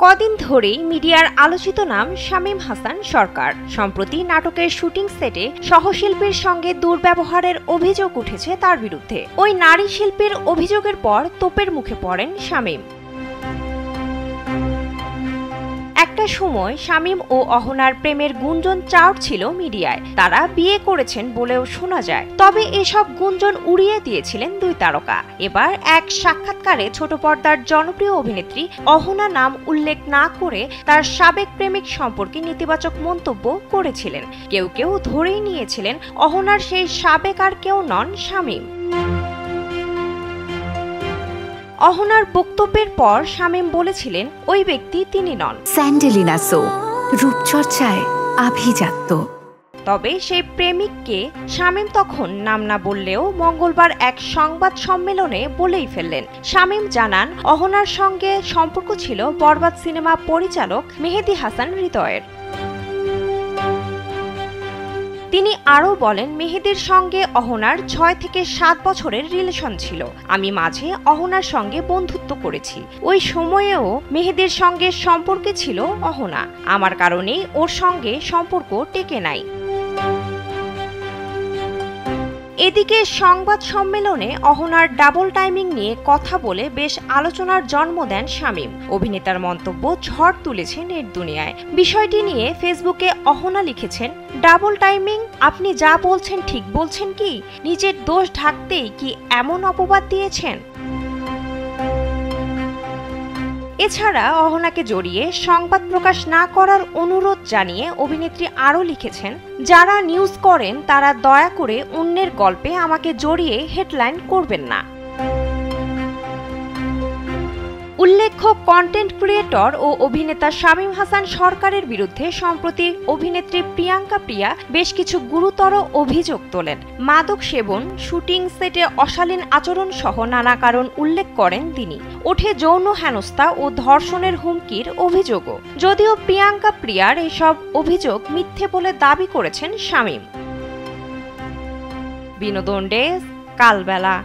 কদিন ধরেই মিডিয়ার আলোচিত নাম শামীম হাসান সরকার। সম্প্রতি নাটকের শুটিং সেটে সহশিল্পীর সঙ্গে দুর্ব্যবহারের অভিযোগ উঠেছে তার বিরুদ্ধে। ওই নারী শিল্পীর অভিযোগের পর তোপের মুখে পড়েন শামীম। একটা সময় শামীম ও অহনার প্রেমের গুঞ্জন চাউড়ছিল মিডিয়ায়। তারা বিয়ে করেছেন বলেও শোনা যায়। তবে এসব গুঞ্জন উড়িয়ে দিয়েছিলেন দুই তারকা। এবার এক সাক্ষাৎকারে ছোট পর্দার জনপ্রিয় অভিনেত্রী অহনা নাম উল্লেখ না করে তার সাবেক প্রেমিক সম্পর্কে নেতিবাচক মন্তব্য করেছিলেন। কেউ কেউ ধরেই নিয়েছিলেন অহনার সেই সাবেক আর কেউ নন শামীম। অহনার বক্তব্যের পর শামীম বলেছিলেন ওই ব্যক্তি তিনি নন। স্যান্ডেলিনা সো রূপচর্চায় আভিজাত্য। তবে সেই প্রেমিককে শামীম তখন নাম না বললেও মঙ্গলবার এক সংবাদ সম্মেলনে বলেই ফেললেন। শামীম জানান অহনার সঙ্গে সম্পর্ক ছিল বরবাদ সিনেমা পরিচালক মেহেদী হাসান হৃদয়ের। তিনি আরও বলেন মেহেদীর সঙ্গে অহনার ৬ থেকে ৭ বছরের রিলেশন ছিল। আমি মাঝে অহনার সঙ্গে বন্ধুত্ব করেছি। ওই সময়েও মেহেদীর সঙ্গে সম্পর্কে ছিল অহনা। আমার কারণেই ওর সঙ্গে সম্পর্ক টেকে নাই। এদিকে সংবাদ সম্মেলনে অহনার ডাবল টাইমিং নিয়ে কথা বলে বেশ আলোচনার জন্ম দেন শামীম। অভিনেতার মন্তব্য ঝড় তুলেছে নেট দুনিয়ায়। বিষয়টি নিয়ে ফেসবুকে অহনা লিখেছেন, ডাবল টাইমিং, আপনি যা বলছেন ঠিক বলছেন কি? নিজের দোষ ঢাকতেই কি এমন অপবাদ দিয়েছেন? এছাড়া অহনাকে জড়িয়ে সংবাদ প্রকাশ না করার অনুরোধ জানিয়ে অভিনেত্রী আরও লিখেছেন, যারা নিউজ করেন তারা দয়া করে অন্যের গল্পে আমাকে জড়িয়ে হেডলাইন করবেন না। উল্লেখ্য, কন্টেন্ট ক্রিয়েটর ও অভিনেতা শামীম হাসান সরকারের বিরুদ্ধে সম্প্রতি অভিনেত্রী প্রিয়াঙ্কা প্রিয়া বেশ কিছু গুরুতর অভিযোগ তোলেন। মাদক সেবন, শুটিং সেটে অশালীন আচরণ সহ নানা কারণ উল্লেখ করেন তিনি। ওঠে যৌন হেনস্থা ও ধর্ষণের হুমকির অভিযোগও। যদিও প্রিয়াঙ্কা প্রিয়ার এসব অভিযোগ মিথ্যে বলে দাবি করেছেন শামীম। বিনোদন ডেস্ক, কালবেলা।